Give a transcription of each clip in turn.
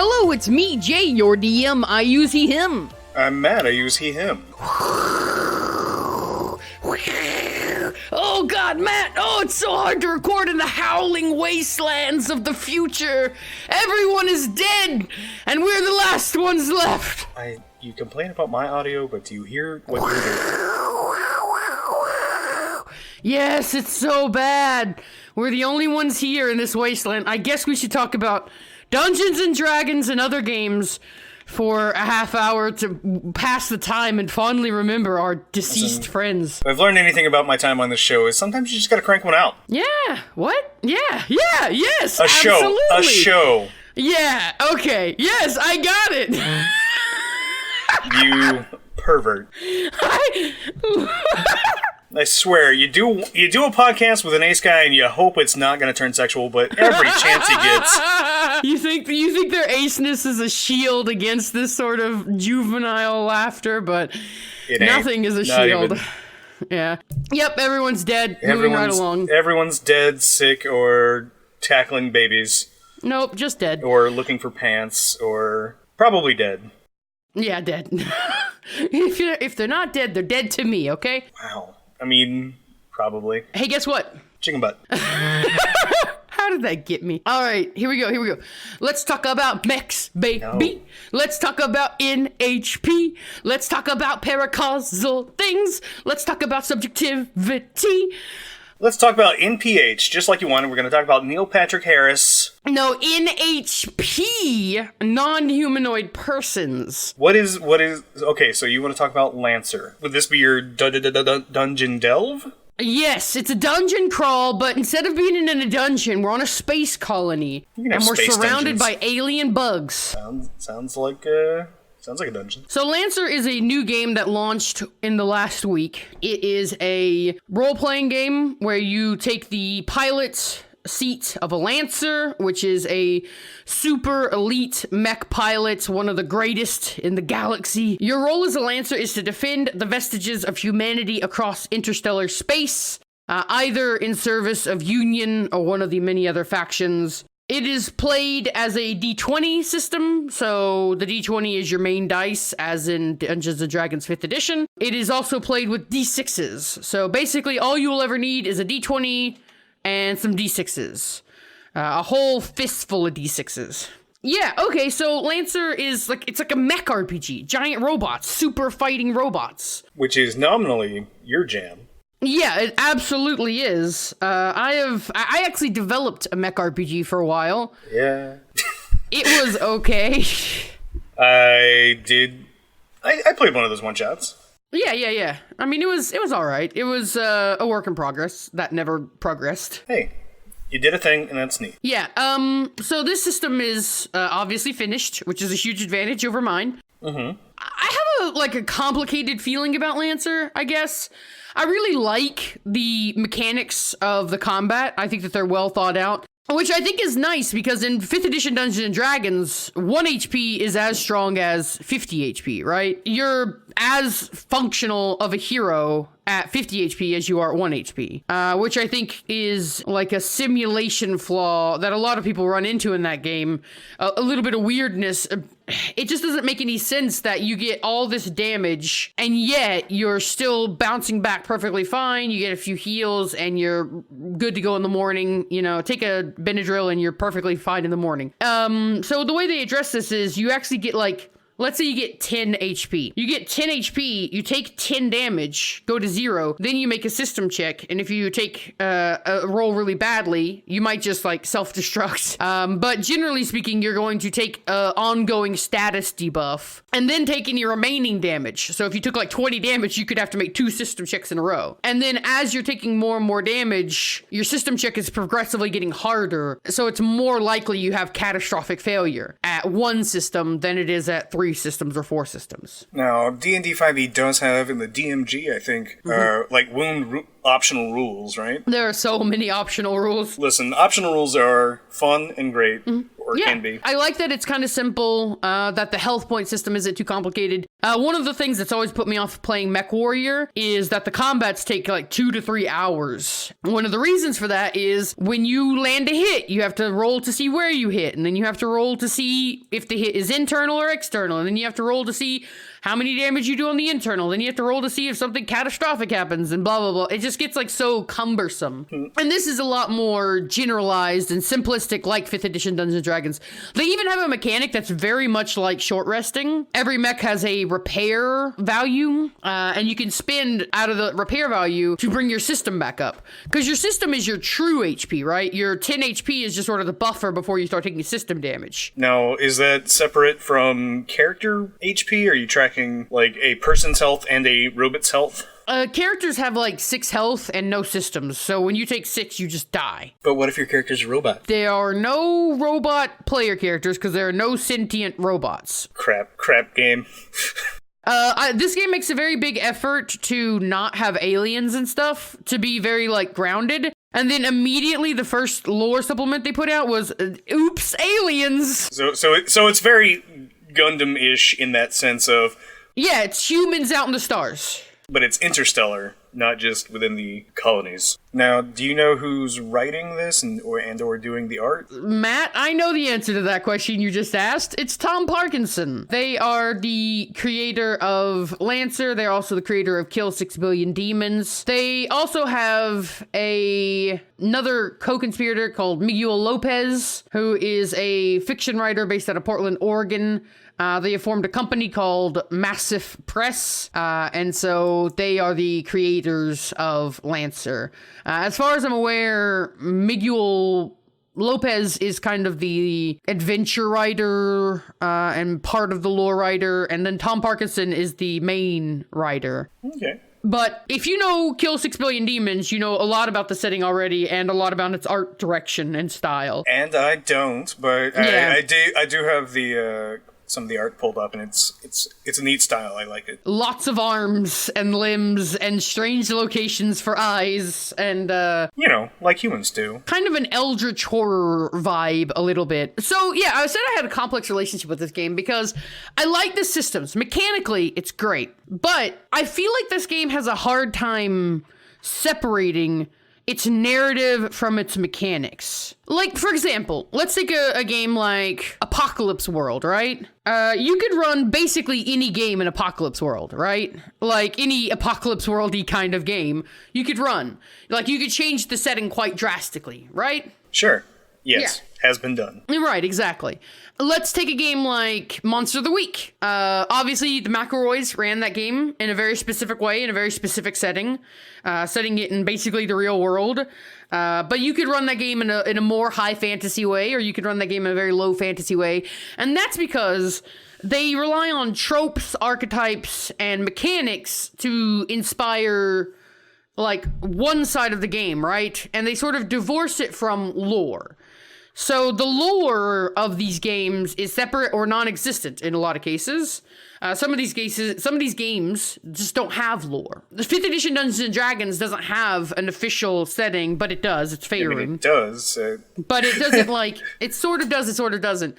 Hello, it's me, Jay, your DM. I use he, him. I'm Matt, I use he, him. Oh god, Matt! Oh, it's so hard to record in the howling wastelands of the future. Everyone is dead, and we're the last ones left. You complain about my audio, but do you hear what you're doing? Yes, it's so bad. We're the only ones here in this wasteland. I guess we should talk about Dungeons and Dragons and other games for a half hour to pass the time and fondly remember our deceased friends. If I've learned anything about my time on this show is sometimes you just gotta crank one out. Yeah, what? Yeah, yes, A absolutely. show. Yeah, okay, yes, I got it. You pervert. I swear, you do a podcast with an ace guy and you hope it's not gonna turn sexual, but every chance he gets. You think their aceness is a shield against this sort of juvenile laughter, but nothing is a shield. Even. Yeah. Yep, everyone's dead. Moving right along. Everyone's dead, sick, or tackling babies. Nope, just dead. Or looking for pants, or probably dead. Yeah, dead. If they're not dead, they're dead to me, okay? Wow. I mean, probably. Hey, guess what? Chicken butt. How did that get me? All right, here we go. Let's talk about mechs, baby. No. Let's talk about NHP. Let's talk about paracausal things. Let's talk about subjectivity. Let's talk about NPH, just like you wanted. We're going to talk about Neil Patrick Harris. No, NHP, non-humanoid persons. What is, okay, so you want to talk about Lancer. Would this be your dungeon delve? Yes, it's a dungeon crawl, but instead of being in a dungeon, we're on a space colony. And we're surrounded by alien bugs. Sounds like a dungeon. So Lancer is a new game that launched in the last week. It is a role-playing game where you take the pilot seat of a Lancer, which is a super elite mech pilot, one of the greatest in the galaxy. Your role as a Lancer is to defend the vestiges of humanity across interstellar space, either in service of Union or one of the many other factions. It is played as a D20 system, so the D20 is your main dice, as in Dungeons & Dragons 5th edition. It is also played with D6s, so basically all you will ever need is a D20 and some D6s. A whole fistful of D6s. Yeah, okay, so Lancer is it's like a mech RPG. Giant robots, super fighting robots. Which is nominally your jam. Yeah, it absolutely is. I actually developed a mech RPG for a while. Yeah. It was okay. I did. I played one of those one-shots. Yeah. I mean, it was all right. It was a work in progress that never progressed. Hey, you did a thing, and that's neat. Yeah, so this system is obviously finished, which is a huge advantage over mine. Mm-hmm. I have a complicated feeling about Lancer, I guess. I really like the mechanics of the combat. I think that they're well thought out. Which I think is nice, because in 5th edition Dungeons & Dragons, 1 HP is as strong as 50 HP, right? You're as functional of a hero at 50 HP as you are at 1 HP, which I think is like a simulation flaw that a lot of people run into in that game. A little bit of weirdness. It just doesn't make any sense that you get all this damage and yet you're still bouncing back perfectly fine. You get a few heals and you're good to go in the morning. You know, take a Benadryl and you're perfectly fine in the morning. So the way they address this is you actually get let's say you get 10 HP. You get 10 HP, you take 10 damage, go to 0, then you make a system check, and if you take a roll really badly, you might just self-destruct. But generally speaking, you're going to take an ongoing status debuff, and then take any remaining damage. So if you took 20 damage, you could have to make 2 system checks in a row. And then as you're taking more and more damage, your system check is progressively getting harder, so it's more likely you have catastrophic failure at 1 system than it is at 3 systems or 4 systems. Now, D&D 5e does have, in the DMG, I think, optional rules, right? There are so many optional rules. Listen, optional rules are fun and great, or can be. I like that it's kind of simple, that the health point system isn't too complicated. One of the things that's always put me off playing MechWarrior is that the combats take like 2 to 3 hours. One of the reasons for that is when you land a hit, you have to roll to see where you hit, and then you have to roll to see if the hit is internal or external, and then you have to roll to see how many damage you do on the internal, then you have to roll to see if something catastrophic happens, and blah, blah, blah. It just gets like so cumbersome. And this is a lot more generalized and simplistic, like 5th edition Dungeons & Dragons. They even have a mechanic that's very much like short resting. Every mech has a repair value, and you can spend out of the repair value to bring your system back up. Because your system is your true HP, right? Your 10 HP is just sort of the buffer before you start taking system damage. Now, is that separate from character HP? Are you tracking like a person's health and a robot's health? Characters have like 6 health and no systems, so when you take 6, you just die. But what if your character's a robot? There are no robot player characters because there are no sentient robots. Crap game. This game makes a very big effort to not have aliens and stuff, to be very, like, grounded. And then immediately the first lore supplement they put out was, oops, aliens! So it's very Gundam-ish in that sense of... Yeah, it's humans out in the stars. But it's interstellar, not just within the colonies. Now, do you know who's writing this and or doing the art? Matt, I know the answer to that question you just asked. It's Tom Parkinson. They are the creator of Lancer. They're also the creator of Kill 6 Billion Demons. They also have another co-conspirator called Miguel Lopez, who is a fiction writer based out of Portland, Oregon. They have formed a company called Massive Press, and so they are the creators of Lancer. As far as I'm aware, Miguel Lopez is kind of the adventure writer and part of the lore writer, and then Tom Parkinson is the main writer. Okay. But if you know Kill 6 Billion Demons, you know a lot about the setting already and a lot about its art direction and style. And I don't, but Yeah. I do have the some of the art pulled up, and it's a neat style. I like it. Lots of arms and limbs and strange locations for eyes and You know, like humans do. kind of an eldritch horror vibe a little bit. So yeah, I said I had a complex relationship with this game because I like the systems. Mechanically, it's great. But I feel like this game has a hard time separating its narrative from its mechanics. Like, for example, let's take a game like Apocalypse World, right? You could run basically any game in Apocalypse World, right? Like, any Apocalypse World-y kind of game, you could run. Like, you could change the setting quite drastically, right? Sure. Yes. Has been done. Right, exactly. Let's take a game like Monster of the Week. Obviously, the McElroys ran that game in a very specific way, in a very specific setting, setting it in basically the real world. But you could run that game in a more high fantasy way, or you could run that game in a very low fantasy way. And that's because they rely on tropes, archetypes, and mechanics to inspire, like, one side of the game, right? And they sort of divorce it from lore. So the lore of these games is separate or non-existent in a lot of cases. Some of these games just don't have lore. The 5th edition Dungeons & Dragons doesn't have an official setting, but it does. It's Faerun. I mean, it does. But it doesn't, like, it sort of does, it sort of doesn't.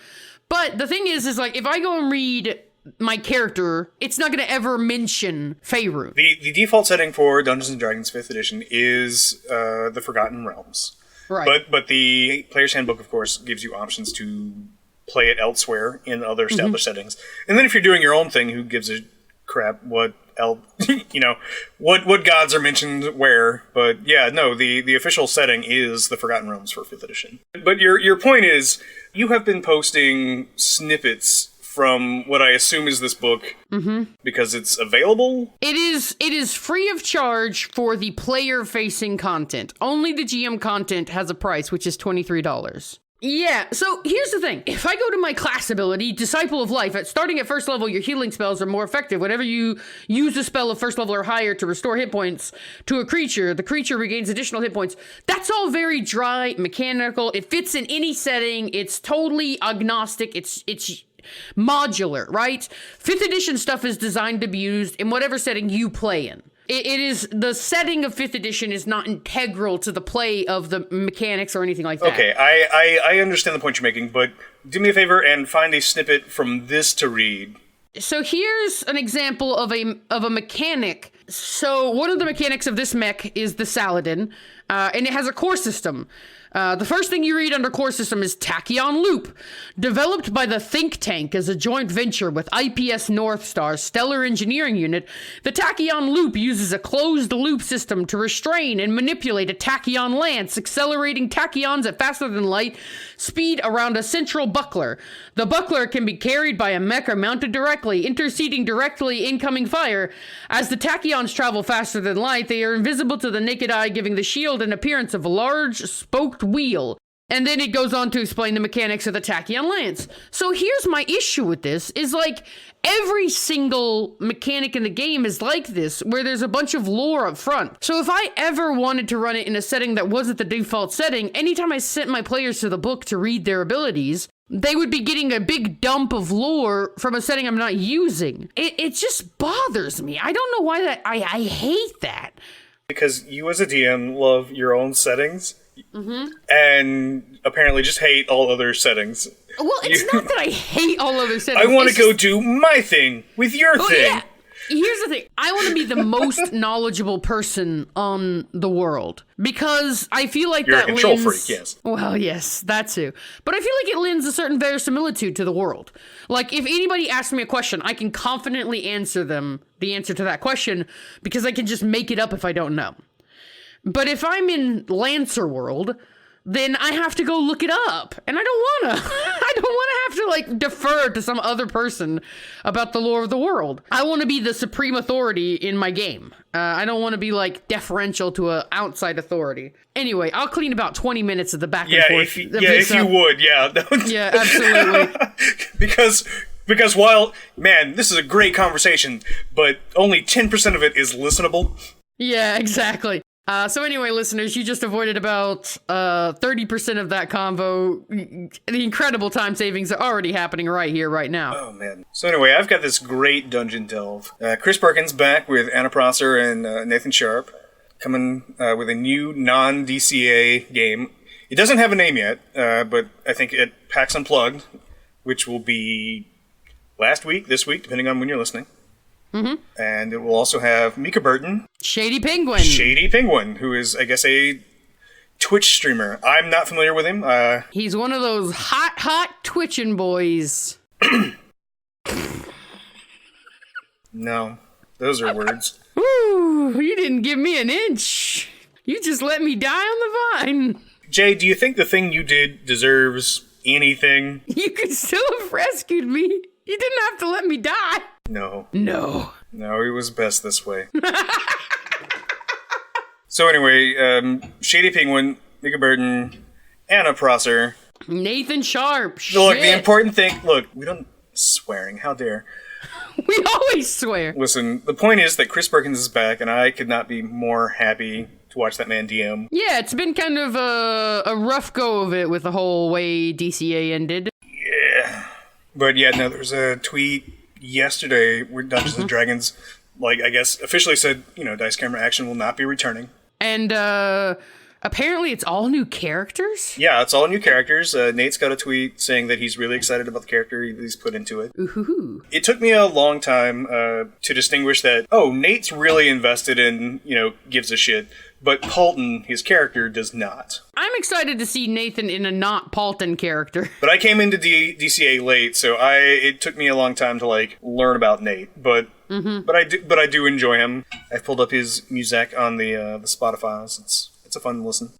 But the thing is like, if I go and read my character, it's not going to ever mention Faerun. The default setting for Dungeons & Dragons 5th edition is the Forgotten Realms. Right. But the Player's Handbook, of course, gives you options to play it elsewhere in other established settings. And then if you're doing your own thing, who gives a crap what what gods are mentioned where? But yeah, no, the official setting is the Forgotten Realms for 5th edition. But your point is, you have been posting snippets from what I assume is this book because it's available? It is free of charge for the player-facing content. Only the GM content has a price, which is $23. Yeah, so here's the thing. If I go to my class ability, Disciple of Life, starting at first level, your healing spells are more effective. Whenever you use a spell of first level or higher to restore hit points to a creature, the creature regains additional hit points. That's all very dry, mechanical. It fits in any setting. It's totally agnostic. It's modular, right? 5th edition stuff is designed to be used in whatever setting you play in. It is, the setting of 5th edition is not integral to the play of the mechanics or anything like that. Okay, I understand the point you're making, but do me a favor and find a snippet from this to read. So here's an example of a mechanic. So one of the mechanics of this mech is the Saladin, and it has a core system. The first thing you read under core system is Tachyon Loop. Developed by the Think Tank as a joint venture with IPS Northstar's Stellar Engineering Unit, the Tachyon Loop uses a closed-loop system to restrain and manipulate a tachyon lance, accelerating tachyons at faster-than-light speed around a central buckler. The buckler can be carried by a mecha mounted directly, interceding directly incoming fire. As the tachyons travel faster than light, they are invisible to the naked eye, giving the shield an appearance of a large, spoked wheel. And then it goes on to explain the mechanics of the tachyon lance. So here's my issue with this, is like, every single mechanic in the game is like this, where there's a bunch of lore up front. So if I ever wanted to run it in a setting that wasn't the default setting, anytime I sent my players to the book to read their abilities, they would be getting a big dump of lore from a setting I'm not using. It just bothers me. I don't know why that, I hate that. Because you as a DM love your own settings, and apparently just hate all other settings. Well, it's not that I hate all other settings. I want to go do my thing with your thing. Yeah. Here's the thing. I want to be the most knowledgeable person on the world. Because I feel like You're that a control lends... freak, yes. Well, yes, that too. But I feel like it lends a certain verisimilitude to the world. Like, if anybody asks me a question, I can confidently answer them the answer to that question, because I can just make it up if I don't know. But if I'm in Lancer world, then I have to go look it up. And I don't want to. I don't want to have to, like, defer to some other person about the lore of the world. I want to be the supreme authority in my game. I don't want to be, like, deferential to an outside authority. Anyway, I'll clean about 20 minutes of the back and forth. If you would, yeah. Yeah, absolutely. Because while, man, this is a great conversation, but only 10% of it is listenable. Yeah, exactly. So anyway, listeners, you just avoided about 30% of that convo. The incredible time savings are already happening right here, right now. Oh, man. So anyway, I've got this great dungeon delve. Chris Perkins back with Anna Prosser and Nathan Sharp, coming with a new non-DCA game. It doesn't have a name yet, but I think it PAX Unplugged, which will be this week, depending on when you're listening. And it will also have Mika Burton. Shady Penguin, who is, I guess, a Twitch streamer. I'm not familiar with him. He's one of those hot twitching boys. No, those are words. Ooh, you didn't give me an inch. You just let me die on the vine. Jay, do you think the thing you did deserves anything? You could still have rescued me. You didn't have to let me die. No, it was best this way. So anyway, Shady Penguin, Mika Burton, Anna Prosser, Nathan Sharp. Look, the important thing. Look, we don't swearing. How dare? We always swear. Listen, the point is that Chris Perkins is back, and I could not be more happy to watch that man DM. Yeah, it's been kind of a rough go of it with the whole way DCA ended. Yeah, but yeah, no, there was a tweet yesterday where Dungeons and Dragons, like, I guess, officially said, Dice Camera Action will not be returning. And, apparently it's all new characters? Yeah, it's all new characters. Nate's got a tweet saying that he's really excited about the character he's put into it. Ooh-hoo-hoo. It took me a long time to distinguish that, Nate's really invested in, gives a shit, but Paulton, his character, does not. I'm excited to see Nathan in a not Paulton character. But I came into DCA late, so it took me a long time to learn about Nate. But I do enjoy him. I've pulled up his music on the Spotify's. It's a fun listen.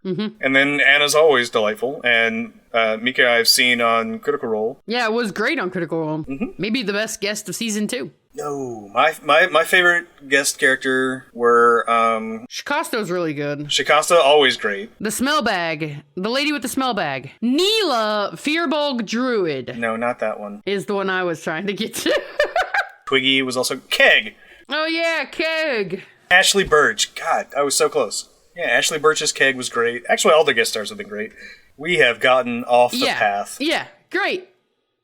And then Anna's always delightful, and Mika I've seen on Critical Role. Yeah, it was great on Critical Role. Maybe the best guest of season 2. No, my favorite guest character were Shikasto's really good. Shikasta, always great. The smell bag, the lady with the smell bag. Neela Fearbulg Druid. No, not that one. Is the one I was trying to get to. Twiggy was also Keg. Oh yeah, Keg. Ashley Birch. God, I was so close. Yeah, Ashley Birch's Keg was great. Actually, all the guest stars have been great. We have gotten off the path. Yeah, great.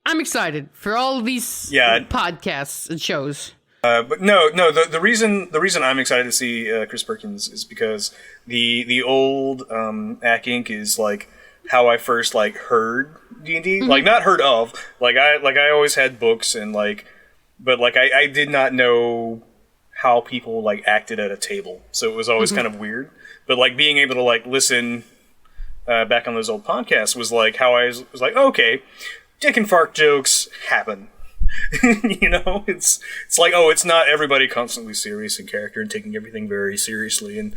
I'm excited for all of these podcasts and shows. But no. The reason I'm excited to see Chris Perkins is because the old Ack Inc. is like how I first like heard D&D, like not heard of. I always had books and but I did not know how people like acted at a table, so it was always kind of weird. But like being able to like listen back on those old podcasts was like how I was like, okay, dick and fart jokes happen. It's like, oh, it's not everybody constantly serious in character and taking everything very seriously and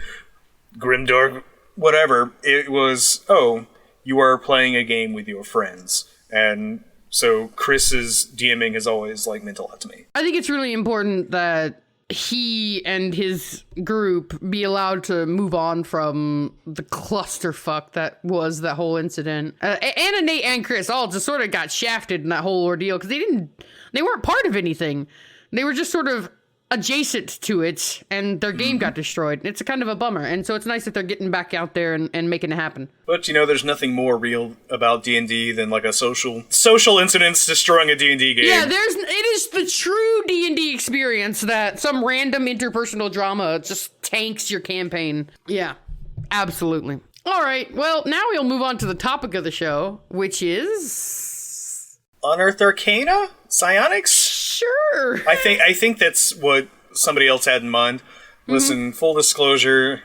grimdark, whatever. It was, oh, you are playing a game with your friends. And so Chris's DMing has always like meant a lot to me. I think it's really important that he and his group be allowed to move on from the clusterfuck that was that whole incident. Anna, Nate, and Chris all just sort of got shafted in that whole ordeal because they weren't part of anything. They were just sort of adjacent to it, and their game got destroyed. It's a kind of a bummer, and so it's nice that they're getting back out there and making it happen. But there's nothing more real about D&D than like a social incidents destroying a D&D game. Yeah, it is the true D&D experience that some random interpersonal drama just tanks your campaign. Yeah, absolutely. All right, well, now we'll move on to the topic of the show, which is Unearthed Arcana? Psionics? Sure. I think that's what somebody else had in mind. Listen, full disclosure,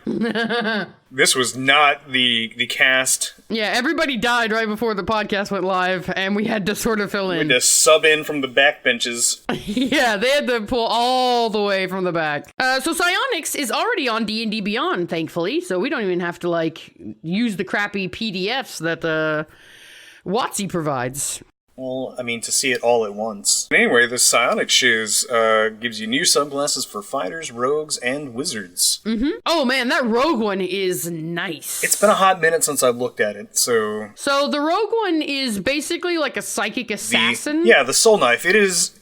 this was not the cast. Yeah, everybody died right before the podcast went live, and we had to sort of fill in. We had to sub in from the back benches. Yeah, they had to pull all the way from the back. So Psionics is already on D&D Beyond, thankfully, so we don't even have to, use the crappy PDFs that WotC provides. Well, I mean, to see it all at once. Anyway, the Psionic Shiz gives you new subclasses for fighters, rogues, and wizards. Oh man, that rogue one is nice. It's been a hot minute since I've looked at it, so... So the rogue one is basically like a psychic assassin? The Soul Knife. It is...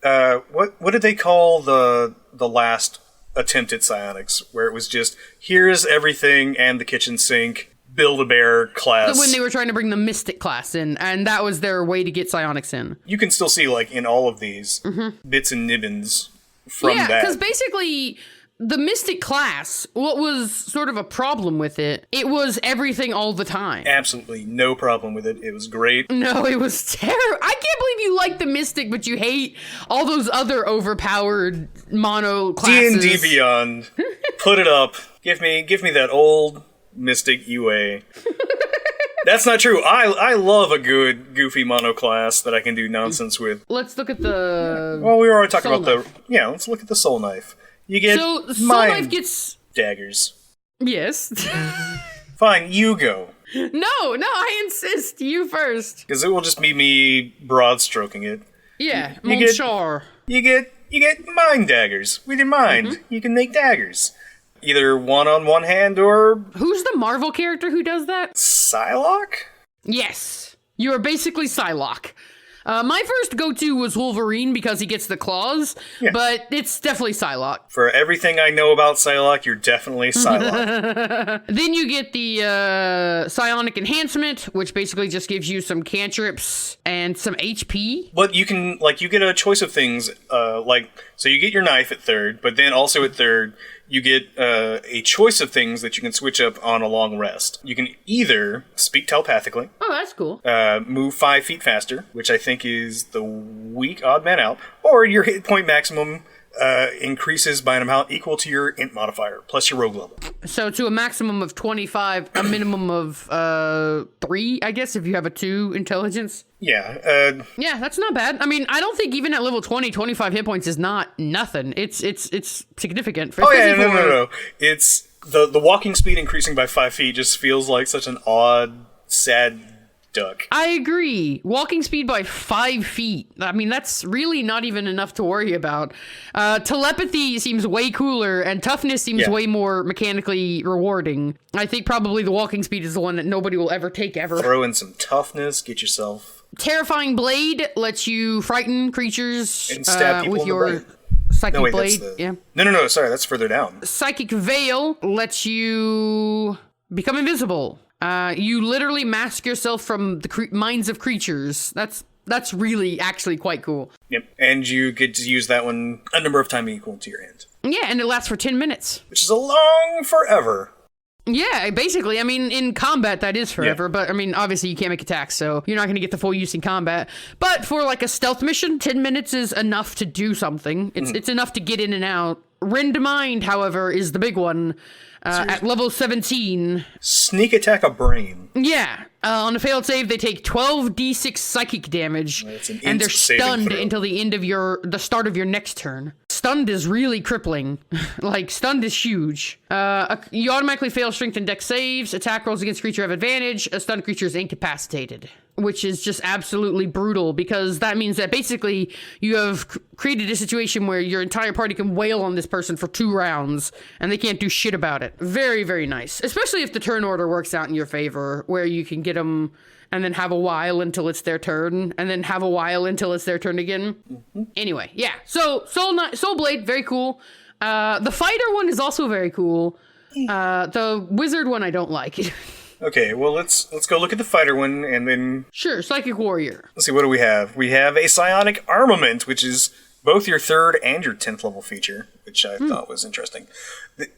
what did they call the last attempt at Psionics? Where it was just, here's everything and the kitchen sink... Build-A-Bear class. When they were trying to bring the Mystic class in, and that was their way to get Psionics in. You can still see, in all of these, bits and nibbins from that. Yeah, because basically, the Mystic class, what was sort of a problem with it, it was everything all the time. Absolutely no problem with it. It was great. No, it was terrible. I can't believe you like the Mystic, but you hate all those other overpowered mono classes. D&D Beyond. Put it up. Give me that old... Mystic UA. That's not true. I love a good goofy mono class that I can do nonsense with. Let's look at the... Well, we were already talking Soul about Knife. let's look at the Soul Knife. You get Soul Knife gets... daggers. Yes. Fine, you go. No, I insist. You first. Because it will just be me broad stroking it. Yeah, Monsieur. You get mind daggers. With your mind, you can make daggers. Either one on one hand or... Who's the Marvel character who does that? Psylocke? Yes. You are basically Psylocke. My first go-to was Wolverine because he gets the claws, but it's definitely Psylocke. For everything I know about Psylocke, you're definitely Psylocke. Then you get the Psionic Enhancement, which basically just gives you some cantrips and some HP. But you can, you get a choice of things, so you get your knife at third, but then also at third, you get a choice of things that you can switch up on a long rest. You can either speak telepathically. Oh, that's cool. Move 5 feet faster, which I think is the weak odd man out, or your hit point maximum increases by an amount equal to your int modifier, plus your rogue level. So to a maximum of 25, a minimum of 3, I guess, if you have a 2 intelligence. Yeah. Yeah, that's not bad. I mean, I don't think even at level 20, 25 hit points is not nothing. It's significant. No. It's the walking speed increasing by 5 feet just feels like such an odd, sad duck. I agree. Walking speed by 5 feet. I mean, that's really not even enough to worry about. Telepathy seems way cooler, and toughness seems way more mechanically rewarding. I think probably the walking speed is the one that nobody will ever take ever. Throw in some toughness, get yourself... Terrifying Blade lets you frighten creatures and stab people with your in the brain. Psychic Blade. Yeah. No, sorry, that's further down. Psychic Veil lets you become invisible. You literally mask yourself from the minds of creatures. That's That's really actually quite cool. Yep. And you get to use that one a number of times equal to your hand. Yeah, and it lasts for 10 minutes. Which is a long forever. Yeah, basically. I mean, in combat, that is forever, but I mean, obviously you can't make attacks, so you're not going to get the full use in combat. But for like a stealth mission, 10 minutes is enough to do something. It's enough to get in and out. Rend Mind, however, is the big one. At level 17. Sneak attack a brain. Yeah. On a failed save, they take 12d6 psychic damage, and they're stunned until the start of your next turn. Stunned is really crippling. Like, stunned is huge. You automatically fail strength and dex saves. Attack rolls against creature have advantage. A stunned creature is incapacitated, which is just absolutely brutal, because that means that basically you have created a situation where your entire party can wail on this person for 2 rounds, and they can't do shit about it. Very, very nice. Especially if the turn order works out in your favor, where you can get them and then have a while until it's their turn, and then have a while until it's their turn again. Anyway, yeah. So, Soul Blade, very cool. The fighter one is also very cool. The wizard one I don't like. Okay, well, let's go look at the fighter one, and then... Sure, Psychic Warrior. Let's see, what do we have? We have a Psionic Armament, which is both your 3rd and your 10th level feature, which I thought was interesting.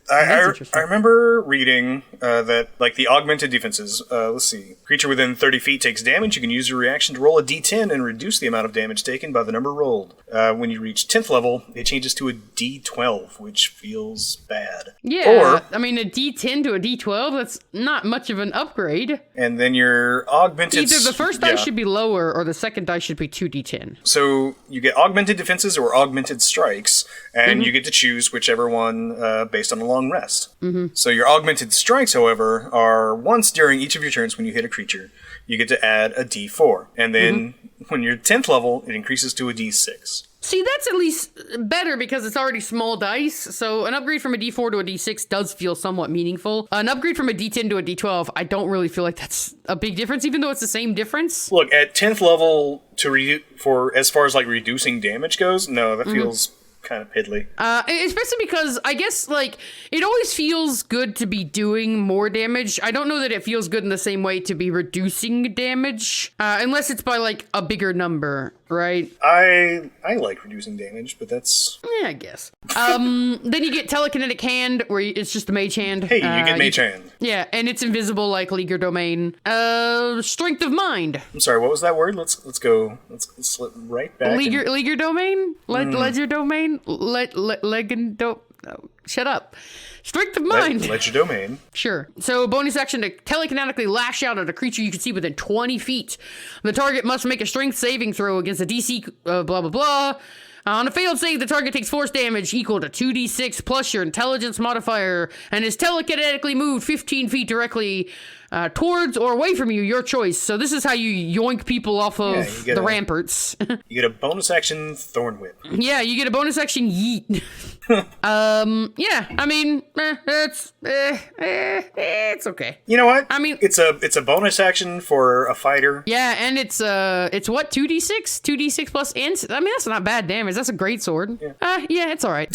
I remember reading that, like, the augmented defenses, let's see, creature within 30 feet takes damage. You can use your reaction to roll a d10 and reduce the amount of damage taken by the number rolled. When you reach 10th level, it changes to a d12, which feels bad. Yeah, or, I mean, a d10 to a d12, that's not much of an upgrade. And then your augmented... Either the first dice should be lower, or the second dice should be 2d10. So you get augmented defenses or augmented strikes, and you get to choose whichever one based on a long rest. So your augmented strikes, however, are once during each of your turns when you hit a creature, you get to add a d4. And then when you're 10th level, it increases to a d6. See, that's at least better because it's already small dice, so an upgrade from a d4 to a d6 does feel somewhat meaningful. An upgrade from a d10 to a d12, I don't really feel like that's a big difference, even though it's the same difference. Look, at 10th level, for as far as like reducing damage goes, no, that feels kind of piddly. Especially because I guess, like, it always feels good to be doing more damage. I don't know that it feels good in the same way to be reducing damage, unless it's by, like, a bigger number, right? I like reducing damage, but that's... Yeah, I guess. Then you get Telekinetic Hand, where it's just a Mage Hand. Hey, you get Mage Hand. Yeah, and it's invisible like Leaguer Domain. Strength of Mind. I'm sorry, what was that word? Let's go. Let's slip right back. Leaguer Domain? Ledger Domain? Shut up. Strength of Mind. Ledger Domain. Sure. So, bonus action to telekinetically lash out at a creature you can see within 20 feet. The target must make a strength saving throw against a DC blah blah blah. On a failed save, the target takes force damage equal to 2d6 plus your intelligence modifier and is telekinetically moved 15 feet directly towards or away from you, your choice. So this is how you yoink people off of the ramparts. You get a bonus action Thorn Whip. Yeah, you get a bonus action Yeet. Yeah, I mean, it's okay. You know what? I mean, it's a bonus action for a fighter. Yeah, and it's what, 2d6? 2d6 plus int? I mean, that's not bad damage. That's a great sword. Yeah, it's all right.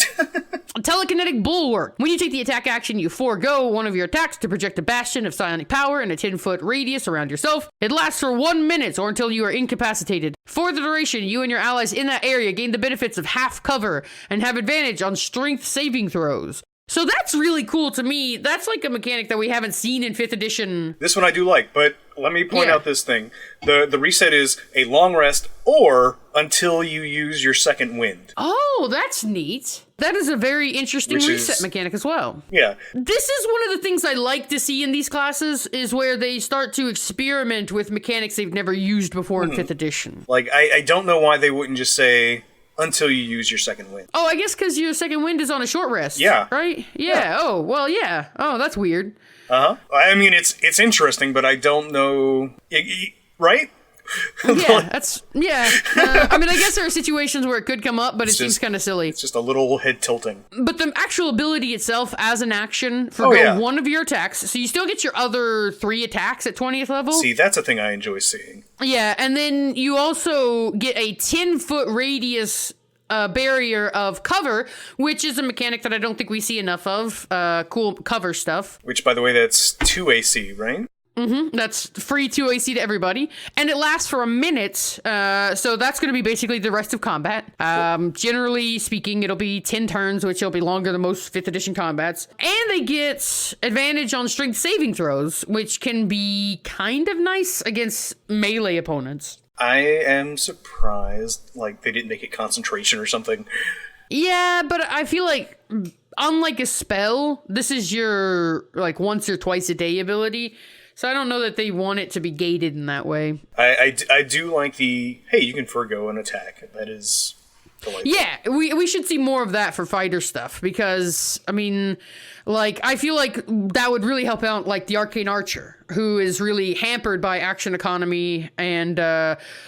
Telekinetic Bulwark. When you take the attack action, you forego one of your attacks to project a bastion of psionic power in a 10-foot radius around yourself. It lasts for 1 minute or until you are incapacitated. For the duration, you and your allies in that area gain the benefits of half cover and have advantage on strength saving throws. So that's really cool to me. That's like a mechanic that we haven't seen in 5th edition. This one I do like, but let me point out this thing. The reset is a long rest or until you use your second wind. Oh, that's neat. That is a very interesting reset mechanic as well. Yeah. This is one of the things I like to see in these classes, is where they start to experiment with mechanics they've never used before in 5th edition. Like, I don't know why they wouldn't just say... until you use your second wind. Oh, I guess because your second wind is on a short rest. Yeah. Right? Yeah. Oh, well, yeah. Oh, that's weird. Uh-huh. I mean, it's interesting, but I don't know... right? Yeah, that's... Yeah. I mean, I guess there are situations where it could come up, but it seems kind of silly. It's just a little head tilting. But the actual ability itself as an action one of your attacks, so you still get your other 3 attacks at 20th level. See, that's a thing I enjoy seeing. Yeah, and then you also get a 10-foot radius barrier of cover, which is a mechanic that I don't think we see enough of. Cool cover stuff. Which, by the way, that's 2 AC, right? That's free 2 AC to everybody, and it lasts for a minute. So that's going to be basically the rest of combat. Generally speaking, it'll be 10 turns, which will be longer than most 5th edition combats. And they get advantage on strength saving throws, which can be kind of nice against melee opponents. I am surprised, like, they didn't make it concentration or something. Yeah, but I feel like, unlike a spell, this is your, like, once or twice a day ability. So I don't know that they want it to be gated in that way. I do like the, hey, you can forego an attack. That is delightful. Yeah, we should see more of that for fighter stuff, because, I mean, like, I feel like that would really help out, like, the Arcane Archer, who is really hampered by action economy and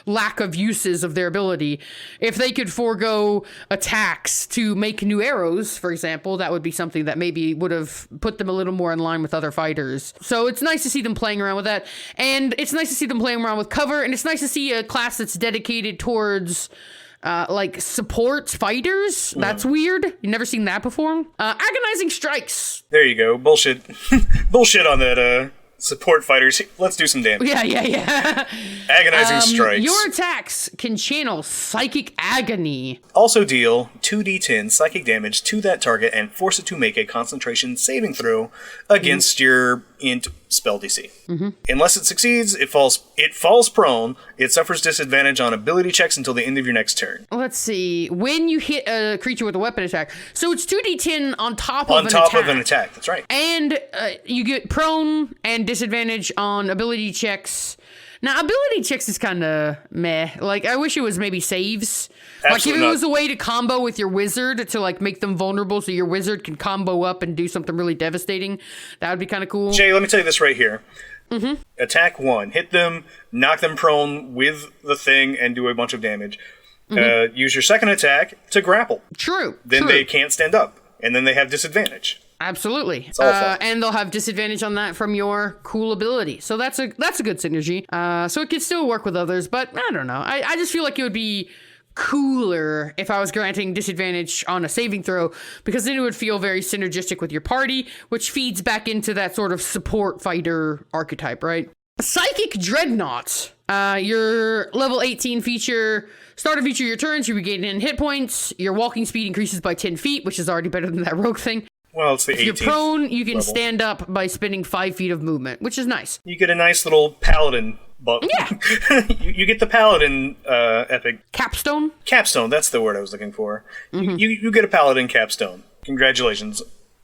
lack of uses of their ability. If they could forego attacks to make new arrows, for example, that would be something that maybe would have put them a little more in line with other fighters. So it's nice to see them playing around with that. And it's nice to see them playing around with cover, and it's nice to see a class that's dedicated towards like support fighters. That's weird. You've never seen that before. Agonizing strikes. There you go. Bullshit. Bullshit on that, support fighters. Let's do some damage. Yeah. Agonizing strikes. Your attacks can channel psychic agony. Also deal 2d10 psychic damage to that target and force it to make a concentration saving throw against your int spell DC. Unless it succeeds, it falls prone. It suffers disadvantage on ability checks until the end of your next turn. Let's see. When you hit a creature with a weapon attack, so it's 2d10 on top of an attack. On top of an attack, that's right. And you get prone and disadvantage on ability checks. Now, ability checks is kind of meh. Like, I wish it was maybe saves. Absolutely like, if it was a way to combo with your wizard to, like, make them vulnerable so your wizard can combo up and do something really devastating, that would be kind of cool. Jay, let me tell you this right here. Attack 1. Hit them, knock them prone with the thing, and do a bunch of damage. Use your second attack to grapple. True. Then they can't stand up, and then they have disadvantage. Absolutely. It's all fun. And they'll have disadvantage on that from your cool ability. So that's a good synergy. So it could still work with others, but I don't know. I just feel like it would be cooler if I was granting disadvantage on a saving throw, because then it would feel very synergistic with your party, which feeds back into that sort of support fighter archetype, right? Psychic Dreadnought. Your level 18 feature. Start of each of your turns, you regain 10 hit points. Your walking speed increases by 10 feet, which is already better than that rogue thing. Well, it's the 18th If you're prone, you can level. stand up by spending 5 feet of movement, which is nice. You get a nice little paladin buff. Yeah. you get the paladin epic Capstone? capstone. That's the word I was looking for. You get a paladin capstone. Congratulations,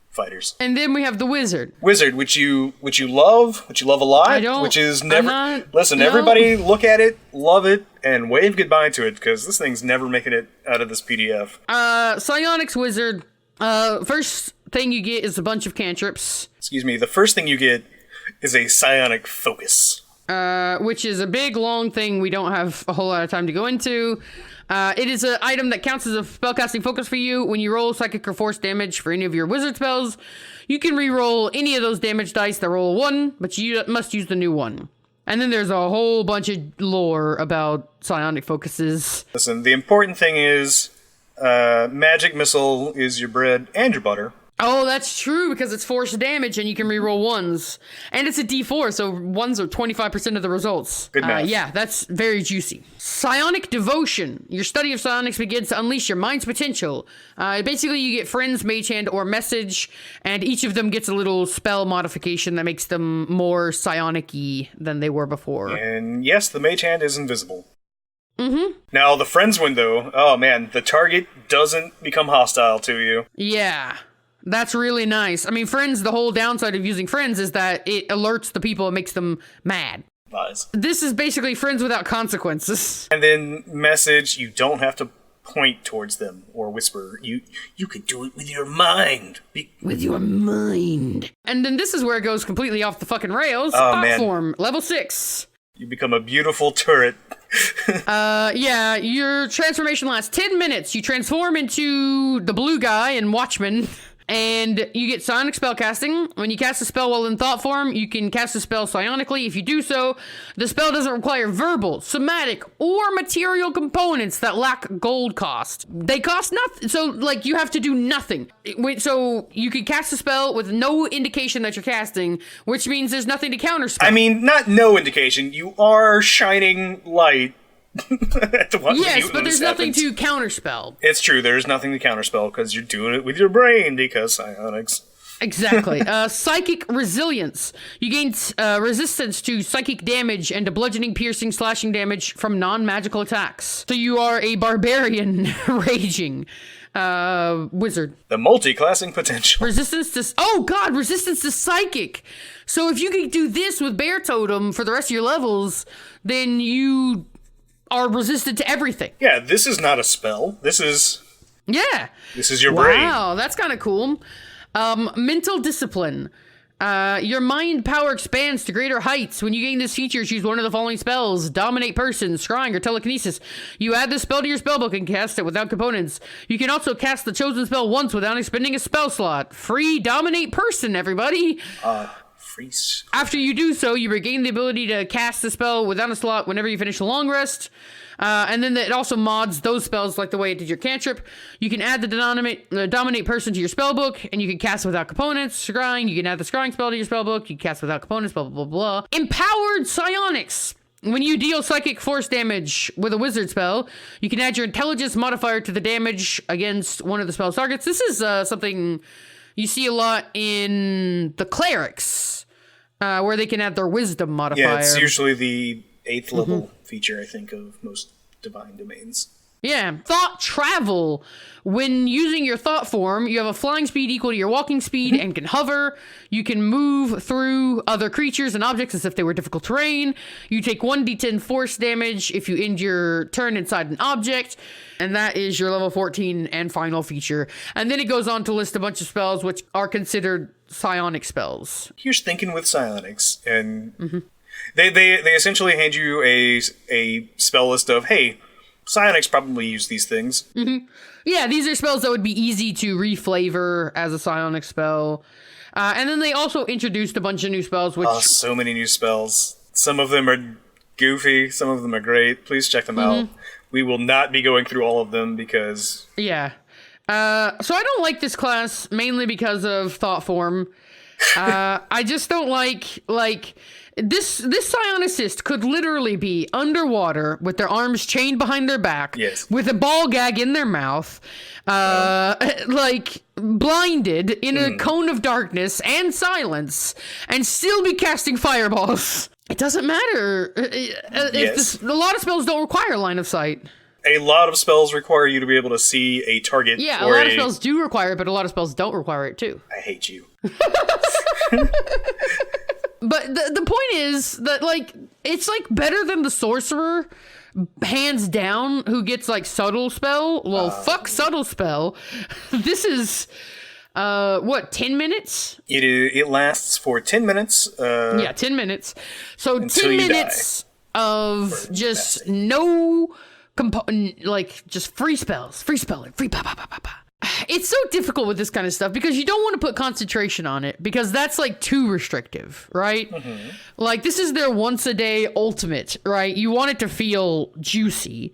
fighters. And then we have the Wizard. Wizard, which you love a lot. I don't- Which is I'm never. not- Listen, no. everybody, look at it, love it, and wave goodbye to it, because this thing's never making it out of this PDF. Psionics Wizard. First thing you get is a bunch of cantrips, Excuse me. The first thing you get is a psionic focus. which is a big, long thing we don't have a whole lot of time to go into. It is an item that counts as a spellcasting focus for you. When you roll psychic or force damage for any of your wizard spells, you can re-roll any of those damage dice that roll a 1, but you must use the new one. And then there's a whole bunch of lore about psionic focuses. Listen, the important thing is magic missile is your bread and your butter. Oh, that's true, because it's force damage and you can reroll 1s. And it's a d4, so 1s are 25% of the results. Good math. Yeah, that's very juicy. Psionic Devotion. Your study of psionics begins to unleash your mind's potential. Basically, you get Friends, Mage Hand, or Message, and each of them gets a little spell modification that makes them more psionic-y than they were before. And yes, the mage hand is invisible. Now, the friends window, oh man, the target doesn't become hostile to you. Yeah. That's really nice. I mean, Friends, the whole downside of using Friends is that it alerts the people and makes them mad. Lies. This is basically Friends without consequences. And then message, you don't have to point towards them or whisper. You can do it with your mind. With your mind. And then this is where it goes completely off the fucking rails. Oh, man. Platform, level 6. You become a beautiful turret. Yeah, your transformation lasts 10 minutes. You transform into the blue guy in Watchmen. And you get psionic spellcasting. When you cast a spell while in thought form, you can cast a spell psionically. If you do so, the spell doesn't require verbal, somatic, or material components that lack gold cost. They cost nothing. So, like, you have to do nothing. So, you can cast a spell with no indication that you're casting, which means there's nothing to counterspell. I mean, not no indication. You are shining light. Yes, but there's nothing to counterspell. It's true, there's nothing to counterspell because you're doing it with your brain because psionics. Exactly. Psychic resilience. You gain resistance to psychic damage and to bludgeoning, piercing, slashing damage from non-magical attacks. So you are a barbarian raging wizard. The multi-classing potential. Resistance to psychic. So if you can do this with Bear Totem for the rest of your levels, then you are resistant to everything. Yeah, this is not a spell. This is your brain. Wow, that's kind of cool. Mental discipline. Your mind power expands to greater heights. When you gain this feature, choose one of the following spells: Dominate Person, Scrying, or Telekinesis. You add this spell to your spellbook and cast it without components. You can also cast the chosen spell once without expending a spell slot. Free Dominate Person, everybody. After you do so, you regain the ability to cast the spell without a slot whenever you finish a long rest. And then it also mods those spells like the way it did your cantrip. You can add the Dominate Person to your spellbook, and you can cast without components. Scrying, you can add the Scrying spell to your spellbook. You can cast without components, blah, blah, blah, blah. Empowered Psionics. When you deal psychic force damage with a wizard spell, you can add your intelligence modifier to the damage against one of the spell's targets. This is something you see a lot in the clerics. Where they can add their wisdom modifier. Yeah, it's usually the 8th level feature, I think, of most divine domains. Yeah. Thought travel. When using your thought form, you have a flying speed equal to your walking speed and can hover. You can move through other creatures and objects as if they were difficult terrain. You take 1d10 force damage if you end your turn inside an object. And that is your level 14 and final feature. And then it goes on to list a bunch of spells which are considered psionic spells. Here's thinking with psionics, and they essentially hand you a spell list of, hey, psionics probably use these things. Yeah, these are spells that would be easy to reflavor as a psionic spell. And then they also introduced a bunch of new spells, which... Oh, so many new spells. Some of them are goofy, some of them are great. Please check them out. We will not be going through all of them because... Yeah. So I don't like this class mainly because of thought form. I just don't like this psionicist could literally be underwater with their arms chained behind their back, with a ball gag in their mouth, like blinded in a cone of darkness and silence, and still be casting fireballs. It doesn't matter. A lot of spells don't require line of sight. A lot of spells require you to be able to see a target. Yeah, a lot of spells do require it, but a lot of spells don't require it too. I hate you. But the point is that, like, it's, like, better than the sorcerer, hands down, who gets, like, subtle spell. Well, fuck subtle spell. This is... 10 minutes? It lasts for 10 minutes. 10 minutes. So 10 minutes of just no... just free spells. Free spelling. Free pa. It's so difficult with this kind of stuff because you don't want to put concentration on it because that's like too restrictive, right? Like this is their once a day ultimate, right? You want it to feel juicy.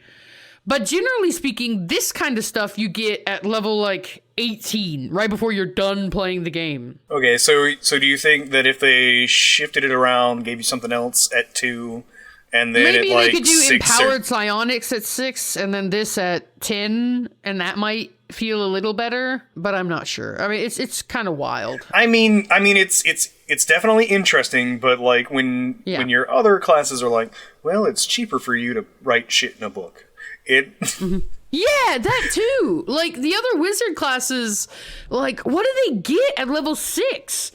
But generally speaking, this kind of stuff you get at level like 18, right before you're done playing the game. Okay, so do you think that if they shifted it around, gave you something else at 2, and then maybe at like they could do 6 empowered psionics at 6, and then this at 10, and that might feel a little better, but I'm not sure. I mean, it's kind of wild. I mean, it's definitely interesting, but like when your other classes are like, well, it's cheaper for you to write shit in a book. Yeah, that too. Like the other wizard classes, like what do they get at level 6?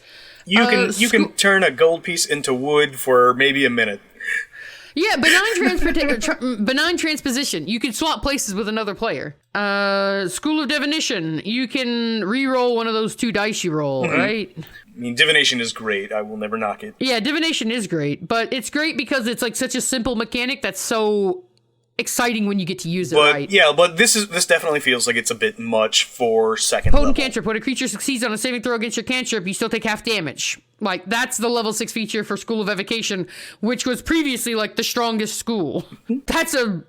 You can turn a gold piece into wood for maybe a minute. Yeah, benign transposition. You can swap places with another player. School of Divination. You can re-roll one of those 2 dice you roll, right? I mean, divination is great. I will never knock it. Yeah, divination is great, but it's great because it's like such a simple mechanic that's so exciting when you get to use it, But right? yeah, but this definitely feels like it's a bit much for second Potent level. cantrip. When a creature succeeds on a saving throw against your cantrip, you still take half damage. Like, that's the level 6 feature for School of Evocation, which was previously, like, the strongest school. That's a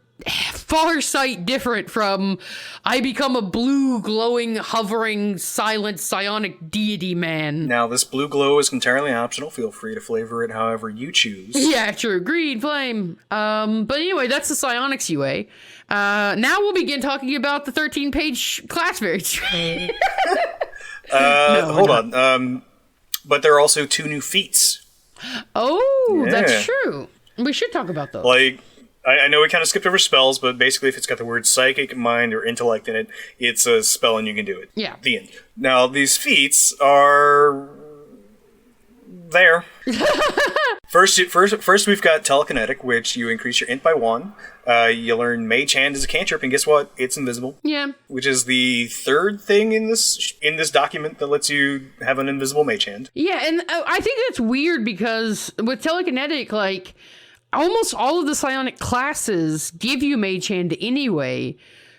far sight different from I become a blue, glowing, hovering, silent, psionic deity man. Now, this blue glow is entirely optional. Feel free to flavor it however you choose. Yeah, true. Green flame. But anyway, that's the psionics UA. Now we'll begin talking about the 13-page class variants. Hold on. But there are also 2 new feats. Oh, Yeah. that's true. We should talk about those. Like, I know we kind of skipped over spells, but basically if it's got the word psychic, mind, or intellect in it, it's a spell and you can do it. Yeah. The end. Now, these feats are... there. First, we've got telekinetic, which you increase your int by 1. You learn Mage Hand as a cantrip, and guess what? It's invisible. Yeah. Which is the third thing in this document that lets you have an invisible Mage Hand. Yeah, and I think that's weird because with telekinetic, like, almost all of the psionic classes give you Mage Hand anyway.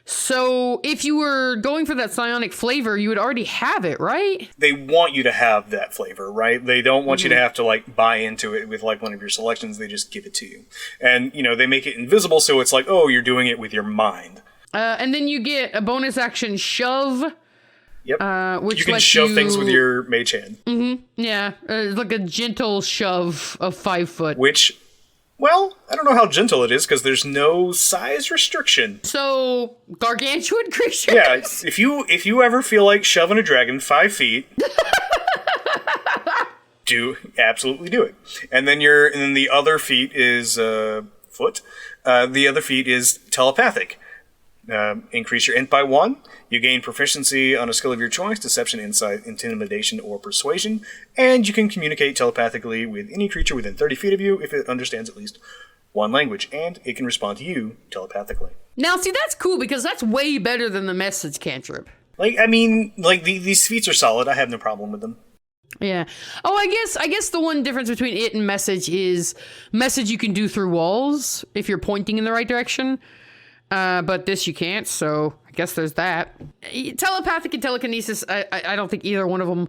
So if you were going for that psionic flavor, you would already have it, right? They want you to have that flavor, right? They don't want you to have to, like, buy into it with, like, one of your selections. They just give it to you. And, you know, they make it invisible, so it's like, oh, you're doing it with your mind. And then you get a bonus action shove. Yep. Which you can lets shove things with your Mage Hand. Yeah, like a gentle shove of 5 foot. Which, well, I don't know how gentle it is, because there's no size restriction. So, gargantuan creatures? Yeah, if you ever feel like shoving a dragon 5 feet, absolutely do it. And then the other feat is foot. The other feat is telepathic. Increase your int by 1. You gain proficiency on a skill of your choice: deception, insight, intimidation, or persuasion. And you can communicate telepathically with any creature within 30 feet of you if it understands at least 1 language, and it can respond to you telepathically. Now, see, that's cool because that's way better than the message cantrip. Like, I mean, like, these feats are solid. I have no problem with them. Yeah. Oh, I guess the one difference between it and message is message you can do through walls if you're pointing in the right direction. But this you can't, so I guess there's that. Telepathic and telekinesis, I don't think either one of them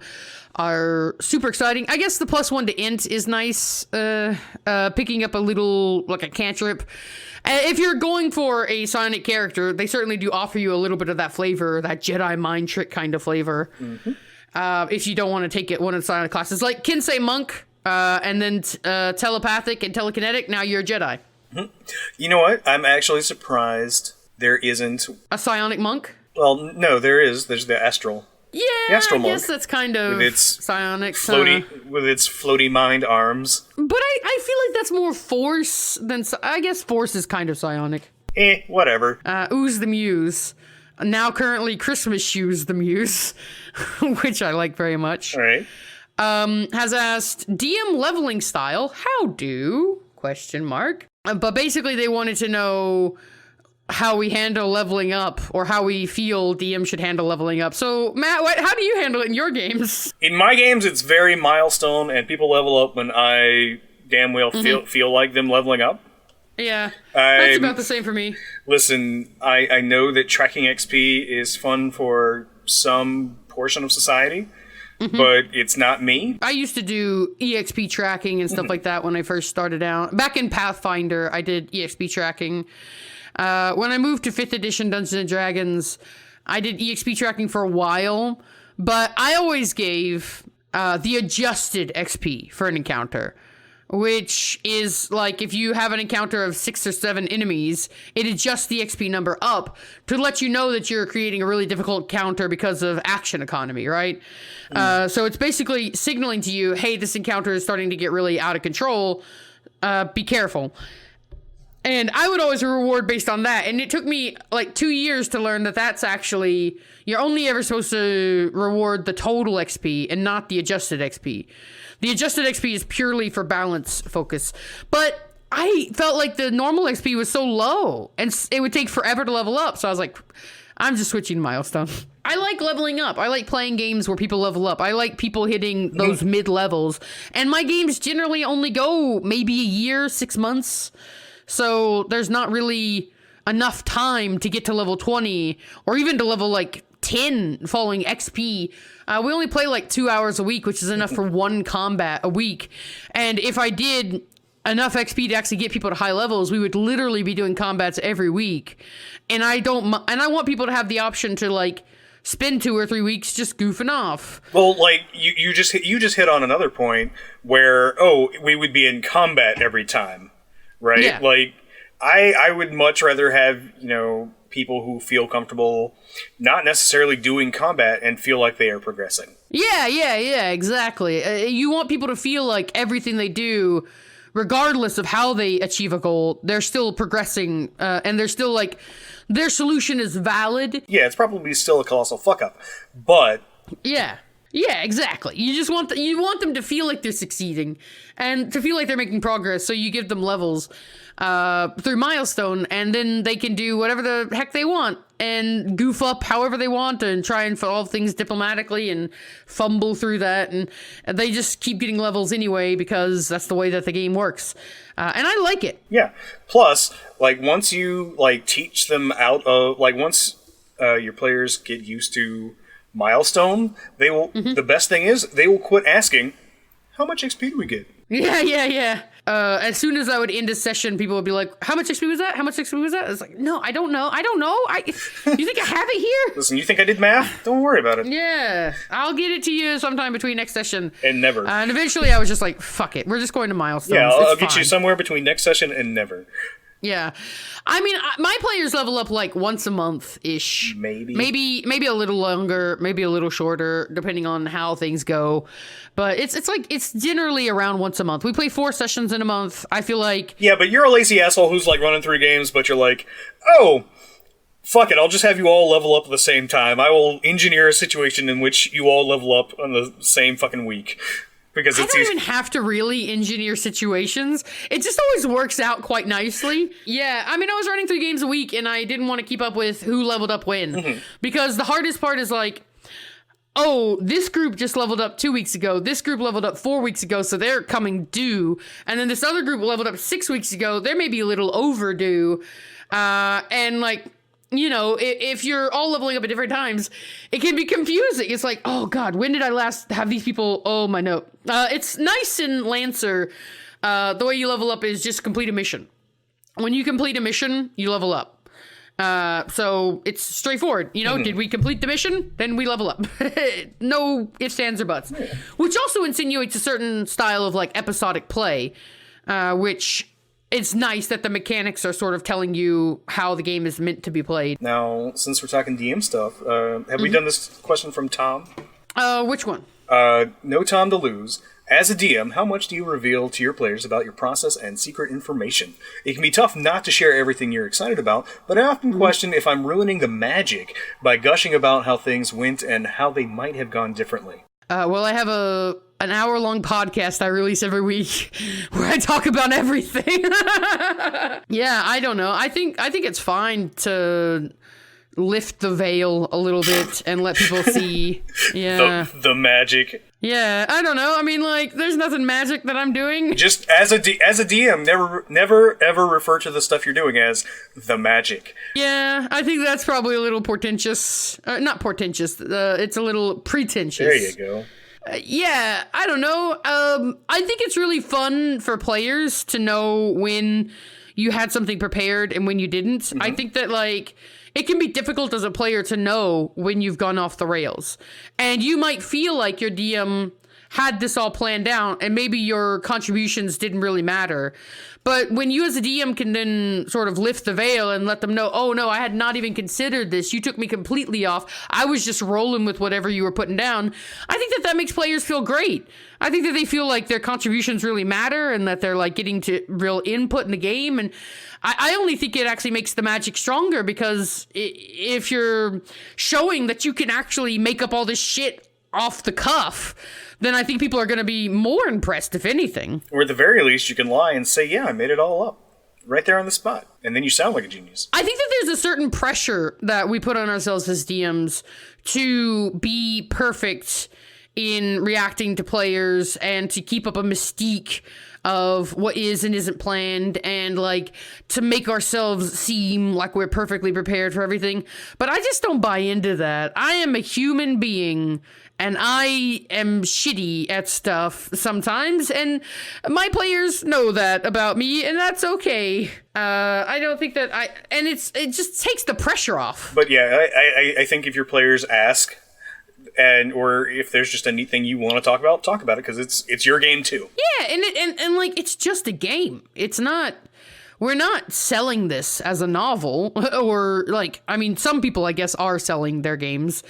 are super exciting. I guess the +1 to int is nice. Picking up a little, like a cantrip. If you're going for a psionic character, they certainly do offer you a little bit of that flavor, that Jedi mind trick kind of flavor. Mm-hmm. If you don't want to take it one of the psionic classes. Like Kinsei Monk, and then telepathic and telekinetic, now you're a Jedi. You know what? I'm actually surprised there isn't... A psionic monk? Well, no, there is. There's the astral. Yeah, Astral I guess monk. that's kind of With its psionic. With its floaty mind arms. But I feel like that's more force than... I guess force is kind of psionic. Whatever. Ooze the Muse. Now currently Christmas Shoes the Muse, which I like very much. All right. Has asked, DM leveling style, how do... ? But basically they wanted to know how we handle leveling up, or how we feel DM should handle leveling up. So, Matt, how do you handle it in your games? In my games, it's very milestone, and people level up when I damn well feel like them leveling up. Yeah, that's about the same for me. Listen, I know that tracking XP is fun for some portion of society, but it's not me. I used to do EXP tracking and stuff like that when I first started out. Back in Pathfinder, I did EXP tracking. When I moved to 5th edition Dungeons & Dragons, I did EXP tracking for a while, but I always gave the adjusted XP for an encounter, which is like if you have an encounter of 6 or 7 enemies, it adjusts the XP number up to let you know that you're creating a really difficult encounter because of action economy, right? So it's basically signaling to you, hey, this encounter is starting to get really out of control. Be careful. And I would always reward based on that. And it took me like 2 years to learn that that's actually, you're only ever supposed to reward the total XP and not the adjusted XP. The adjusted XP is purely for balance focus. But I felt like the normal XP was so low and it would take forever to level up. So I was like, I'm just switching to Milestone. I like leveling up. I like playing games where people level up. I like people hitting those mid levels. And my games generally only go maybe a year, 6 months. So there's not really enough time to get to level 20 or even to level like 10 following XP. We only play like 2 hours a week, which is enough for one combat a week. And if I did enough XP to actually get people to high levels, we would literally be doing combats every week. And I want people to have the option to like spend 2 or 3 weeks just goofing off. Well, like you just hit on another point where we would be in combat every time, right? Yeah. Like I would much rather have people who feel comfortable not necessarily doing combat and feel like they are progressing. Yeah, exactly. You want people to feel like everything they do, regardless of how they achieve a goal, they're still progressing, and they're still like, their solution is valid. Yeah, it's probably still a colossal fuck up, but yeah, exactly. You just want you want them to feel like they're succeeding and to feel like they're making progress. So you give them levels through Milestone, and then they can do whatever the heck they want and goof up however they want and try and solve things diplomatically and fumble through that, and they just keep getting levels anyway because that's the way that the game works, and I like it. Yeah. Plus, like once you like teach them out of once your players get used to Milestone, they will. The best thing is they will quit asking, "How much XP do we get?" Yeah. As soon as I would end a session, people would be like, "How much XP was that? How much XP was that?" It's like, no, I don't know. You think I have it here? Listen, you think I did math? Don't worry about it. Yeah, I'll get it to you sometime between next session. And never. And eventually, I was just like, "Fuck it, we're just going to Milestones." Yeah, I'll get fine. you somewhere between next session and never. Yeah, I mean, my players level up like once a month ish. Maybe a little longer, maybe a little shorter, depending on how things go. But it's generally around once a month. We play 4 sessions in a month. I feel like. Yeah, but you're a lazy asshole who's like running 3 games, but you're like, oh, fuck it, I'll just have you all level up at the same time. I will engineer a situation in which you all level up on the same fucking week. Because I don't even have to really engineer situations. It just always works out quite nicely. Yeah, I mean, I was running 3 games a week, and I didn't want to keep up with who leveled up when. Because the hardest part is like, oh, this group just leveled up 2 weeks ago. This group leveled up 4 weeks ago, so they're coming due. And then this other group leveled up 6 weeks ago. They're maybe a little overdue. And like, if you're all leveling up at different times, it can be confusing. It's like, oh God, when did I last have these people? Oh, my note. It's nice in Lancer. The way you level up is just complete a mission. When you complete a mission, you level up. So it's straightforward. Did we complete the mission? Then we level up. No ifs, ands, or buts. Yeah. Which also insinuates a certain style of like episodic play, which... It's nice that the mechanics are sort of telling you how the game is meant to be played. Now, since we're talking DM stuff, have we done this question from Tom? Which one? No Tom to lose. As a DM, how much do you reveal to your players about your process and secret information? It can be tough not to share everything you're excited about, but I often question if I'm ruining the magic by gushing about how things went and how they might have gone differently. Well, I have an hour-long podcast I release every week where I talk about everything. Yeah, I don't know. I think it's fine to lift the veil a little bit and let people see. Yeah. The magic. Yeah, I don't know. I mean, like, there's nothing magic that I'm doing. Just as a DM, never ever refer to the stuff you're doing as the magic. Yeah, I think that's probably a little portentous. Not portentous. It's a little pretentious. There you go. Yeah, I don't know. I think it's really fun for players to know when you had something prepared and when you didn't. Mm-hmm. I think that, like, it can be difficult as a player to know when you've gone off the rails. And you might feel like your DM had this all planned out and maybe your contributions didn't really matter. But when you as a DM can then sort of lift the veil and let them know, oh no, I had not even considered this. You took me completely off. I was just rolling with whatever you were putting down. I think that makes players feel great. I think that they feel like their contributions really matter and that they're like getting to real input in the game. And I only think it actually makes the magic stronger because if you're showing that you can actually make up all this shit off the cuff, then I think people are going to be more impressed, if anything. Or at the very least, you can lie and say, yeah, I made it all up. Right there on the spot. And then you sound like a genius. I think that there's a certain pressure that we put on ourselves as DMs to be perfect in reacting to players and to keep up a mystique of what is and isn't planned, and like to make ourselves seem like we're perfectly prepared for everything. But I just don't buy into that. I am a human being, and I am shitty at stuff sometimes, and my players know that about me, and that's okay. I don't think that it just takes the pressure off. But yeah, I think if your players ask, or if there's just a neat thing you want to talk about it, because it's your game too. Yeah, and like it's just a game. It's not. We're not selling this as a novel, or like, I mean, some people I guess are selling their games,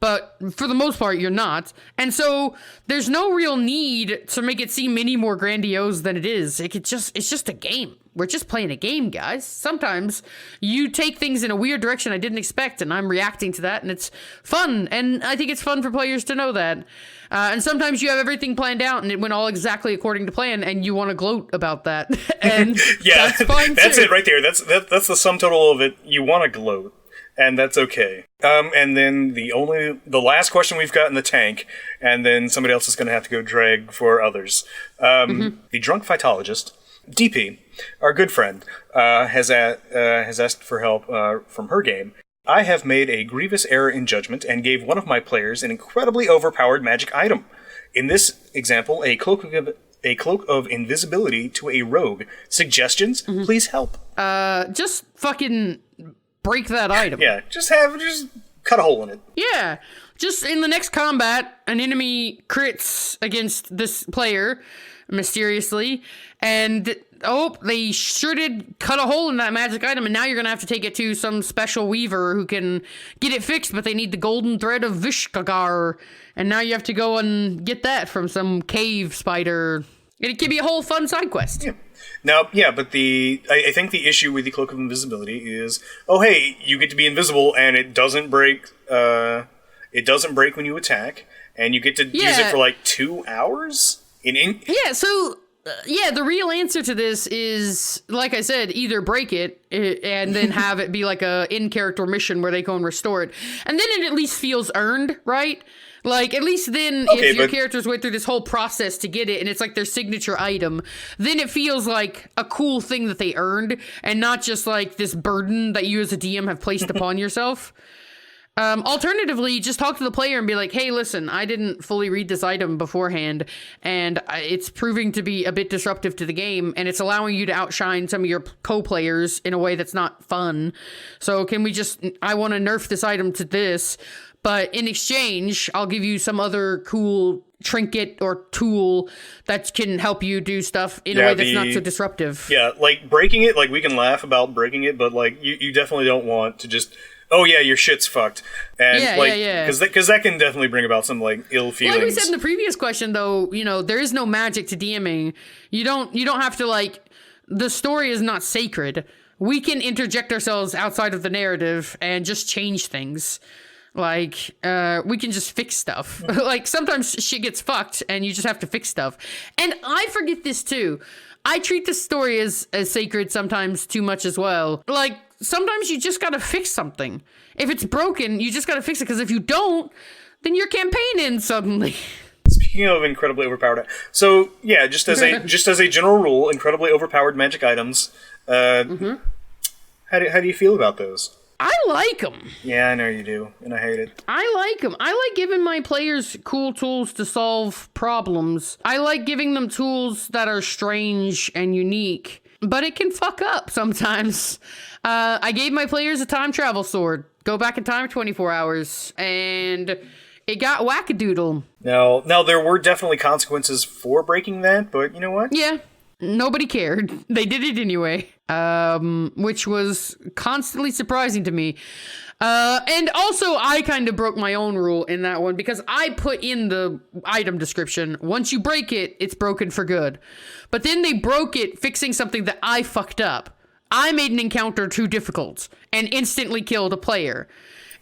but for the most part you're not. And so there's no real need to make it seem any more grandiose than it is. It's just a game. We're just playing a game, guys. Sometimes you take things in a weird direction I didn't expect, and I'm reacting to that, and it's fun. And I think it's fun for players to know that. And sometimes you have everything planned out, and it went all exactly according to plan, and you want to gloat about that. And yeah, that's fine that's too. it right there. That's the sum total of it. You want to gloat, and that's okay. And then the last question we've got in the tank, and then somebody else is going to have to go drag for others. The drunk phytologist, DP, our good friend, has asked for help from her game. I have made a grievous error in judgment and gave one of my players an incredibly overpowered magic item. In this example, a cloak of invisibility to a rogue. Suggestions? Please help. Just fucking break that item. Yeah, just cut a hole in it. Yeah. Just in the next combat, an enemy crits against this player mysteriously, and they sure did cut a hole in that magic item, and now you're gonna have to take it to some special weaver who can get it fixed, but they need the golden thread of Vishkagar, and now you have to go and get that from some cave spider. It could be a whole fun side quest. Yeah. Now, yeah, but I think the issue with the Cloak of Invisibility is, hey, you get to be invisible, and it doesn't break. It doesn't break when you attack, and you get to use it for like 2 hours. Yeah. So. The real answer to this is, like I said, either break it and then have it be like a in-character mission where they go and restore it. And then it at least feels earned, right? Like, at least then if your characters went through this whole process to get it and it's like their signature item, then it feels like a cool thing that they earned and not just like this burden that you as a DM have placed upon yourself. Alternatively, just talk to the player and be like, hey, listen, I didn't fully read this item beforehand, and it's proving to be a bit disruptive to the game, and it's allowing you to outshine some of your co-players in a way that's not fun. So I want to nerf this item to this, but in exchange, I'll give you some other cool trinket or tool that can help you do stuff in a way that's not so disruptive. Yeah, like breaking it, like we can laugh about breaking it, but like you definitely don't want to just... oh yeah, your shit's fucked, and because that can definitely bring about some like ill feelings. Like we said in the previous question, though, there is no magic to DMing. You don't have to like. The story is not sacred. We can interject ourselves outside of the narrative and just change things. Like we can just fix stuff. Like sometimes shit gets fucked, and you just have to fix stuff. And I forget this too. I treat the story as sacred sometimes too much as well. Like. Sometimes you just gotta fix something. If it's broken, you just gotta fix it, because if you don't, then your campaign ends suddenly. Speaking of incredibly overpowered... So, yeah, just as a general rule, incredibly overpowered magic items, how do you feel about those? I like them. Yeah, I know you do, and I hate it. I like them. I like giving my players cool tools to solve problems. I like giving them tools that are strange and unique. But it can fuck up sometimes. I gave my players a time travel sword. Go back in time 24 hours. And it got wackadoodle. Now, there were definitely consequences for breaking that, but you know what? Yeah. Nobody cared. They did it anyway. Which was constantly surprising to me. And also, I kind of broke my own rule in that one, because I put in the item description, once you break it, it's broken for good. But then they broke it fixing something that I fucked up. I made an encounter too difficult and instantly killed a player.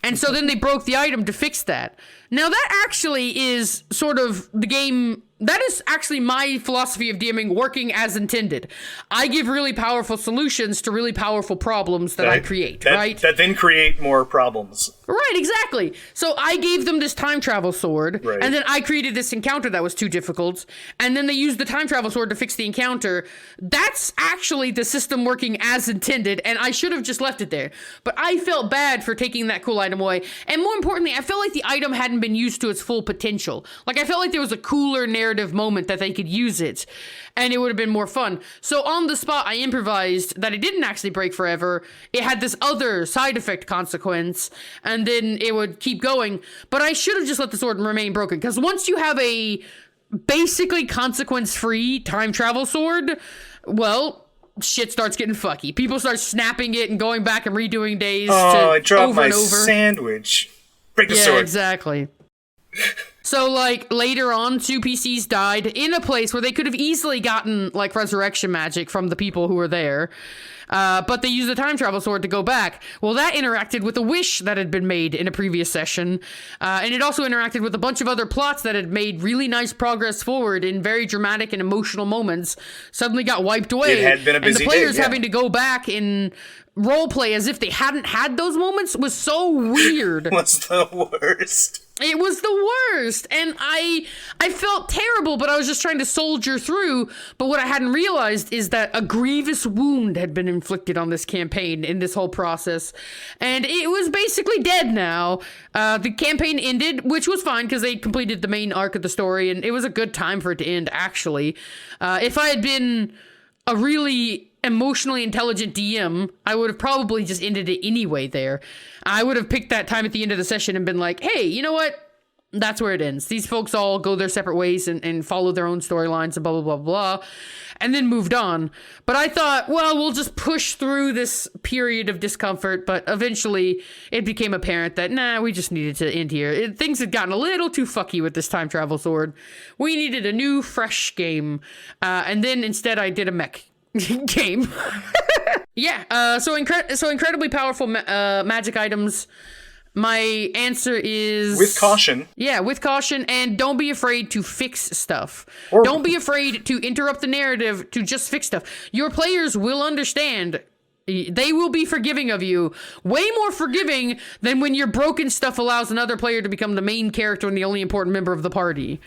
And so then they broke the item to fix that. Now that actually is sort of the game That is actually my philosophy of DMing working as intended. I give really powerful solutions to really powerful problems that I create, right? That then create more problems. Right, exactly. So I gave them this time travel sword, Right. and then I created this encounter that was too difficult, and then they used the time travel sword to fix the encounter. That's actually the system working as intended, and I should have just left it there. But I felt bad for taking that cool item away, and more importantly, I felt like the item hadn't been used to its full potential. Like, I felt like there was a cooler narrative moment that they could use it, and it would have been more fun. So on the spot, I improvised that it didn't actually break forever. It had this other side effect consequence, and then it would keep going. But I should have just let the sword remain broken, because once you have a basically consequence-free time travel sword, well, shit starts getting fucky. People start snapping it and going back and redoing days I dropped over my and over. sandwich. Break the Yeah, sword. exactly. So, like, later on, 2 PCs died in a place where they could have easily gotten, like, resurrection magic from the people who were there. But they used the time travel sword to go back. Well, that interacted with a wish that had been made in a previous session. And it also interacted with a bunch of other plots that had made really nice progress forward in very dramatic and emotional moments. Suddenly got wiped away. It had been a busy and the players day, yeah. having to go back and roleplay as if they hadn't had those moments was so weird. Was the worst. It was the worst, and I felt terrible, but I was just trying to soldier through. But what I hadn't realized is that a grievous wound had been inflicted on this campaign in this whole process, and it was basically dead now. The campaign ended, which was fine because they completed the main arc of the story, and it was a good time for it to end, actually. If I had been a really emotionally intelligent DM, I would have probably just ended it anyway there. I would have picked that time at the end of the session and been like, hey, you know what? That's where it ends. These folks all go their separate ways and follow their own storylines and blah, blah, blah, blah, and then moved on. But I thought, well, we'll just push through this period of discomfort, but eventually it became apparent that, nah, we just needed to end here. Things had gotten a little too fucky with this time travel sword. We needed a new, fresh game. And then instead I did a mech game. Yeah, so incredibly powerful magic items. My answer is... With caution. Yeah, with caution, and don't be afraid to fix stuff. Or- Don't be afraid to interrupt the narrative to just fix stuff. Your players will understand. They will be forgiving of you. Way more forgiving than when your broken stuff allows another player to become the main character and the only important member of the party.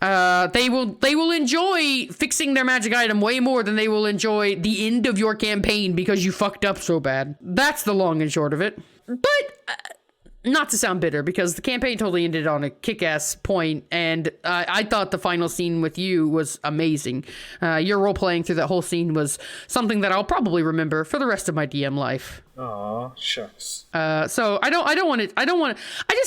They will enjoy fixing their magic item way more than they will enjoy the end of your campaign because you fucked up so bad. That's the long and short of it. But not to sound bitter, because the campaign totally ended on a kick-ass point, and I thought the final scene with you was amazing. Your role-playing through that whole scene was something that I'll probably remember for the rest of my DM life. Aw, shucks. So I just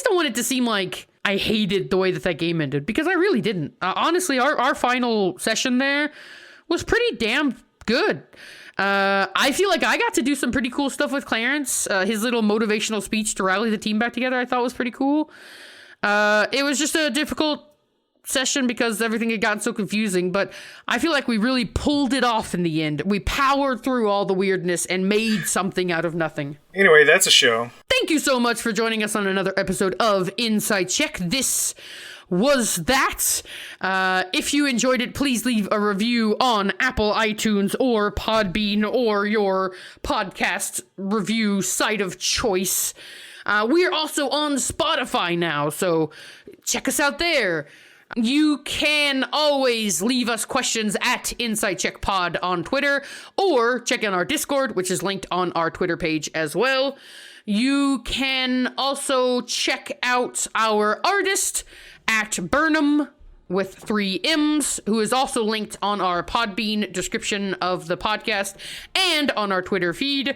don't want it to seem like I hated the way that game ended, because I really didn't. Honestly, our final session there was pretty damn good. I feel like I got to do some pretty cool stuff with Clarence. His little motivational speech to rally the team back together I thought was pretty cool. It was just a difficult session because everything had gotten so confusing, but I feel like we really pulled it off in the end. We powered through all the weirdness and made something out of nothing. Anyway, that's a show. Thank you so much for joining us on another episode of Inside Check. This was that. If you enjoyed it, please leave a review on Apple iTunes or Podbean or your podcast review site of choice. We are also on Spotify now, so check us out there. You can always leave us questions at Insight Check Pod on Twitter, or check in our Discord, which is linked on our Twitter page as well. You can also check out our artist at Burnham with 3 M's, who is also linked on our Podbean description of the podcast and on our Twitter feed.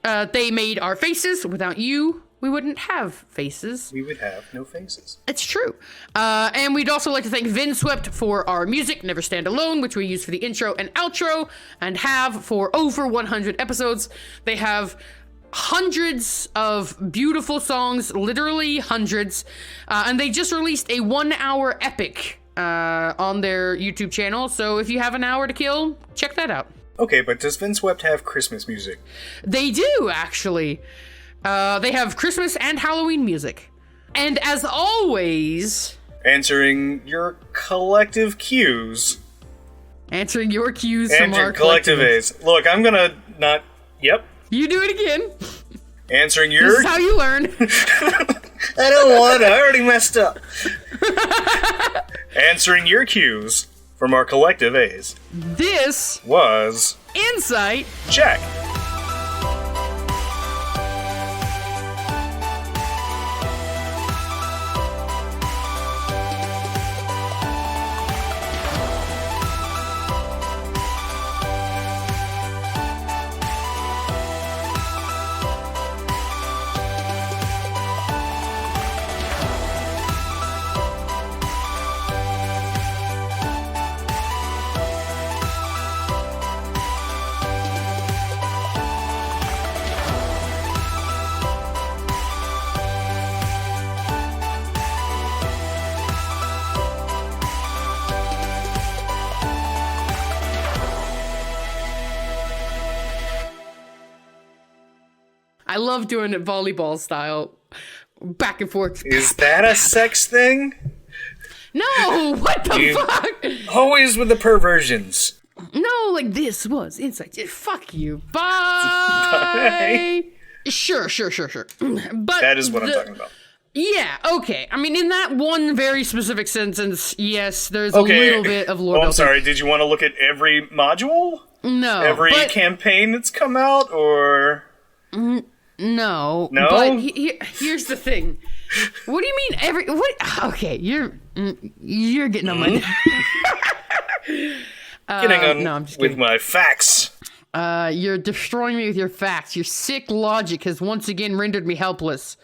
They made our faces. Without you, we wouldn't have faces. We would have no faces. It's true. And we'd also like to thank Vinswept for our music, Never Stand Alone, which we use for the intro and outro, and have for over 100 episodes. They have hundreds of beautiful songs, literally hundreds, and they just released a 1-hour epic on their YouTube channel, so if you have an hour to kill, check that out. Okay, but does Vinswept have Christmas music? They do, actually. They have Christmas and Halloween music. And as always... Answering your collective cues. Answering your cues from And our your collective A's. Look, I'm gonna not... Yep. You do it again. Answering This your... is how you learn. I don't want to. I already messed up. Answering your cues from our collective A's. This Was... insight. Check. I love doing it volleyball style. Back and forth. Is that a sex thing? No! What the fuck? Always with the perversions. No, like this was insight. Fuck you. Bye. Sure. But That is what I'm talking about. Yeah, okay. I mean, in that one very specific sentence, yes, there's Okay. a little bit of lore Oh, I'm built in. sorry. Did you want to look at every module? No. Every but, campaign that's come out, or... No. No? But here's the thing. What do you mean every... What? Okay, you're getting on my... Getting on no, I'm just with kidding. my facts. You're destroying me with your facts. Your sick logic has once again rendered me helpless.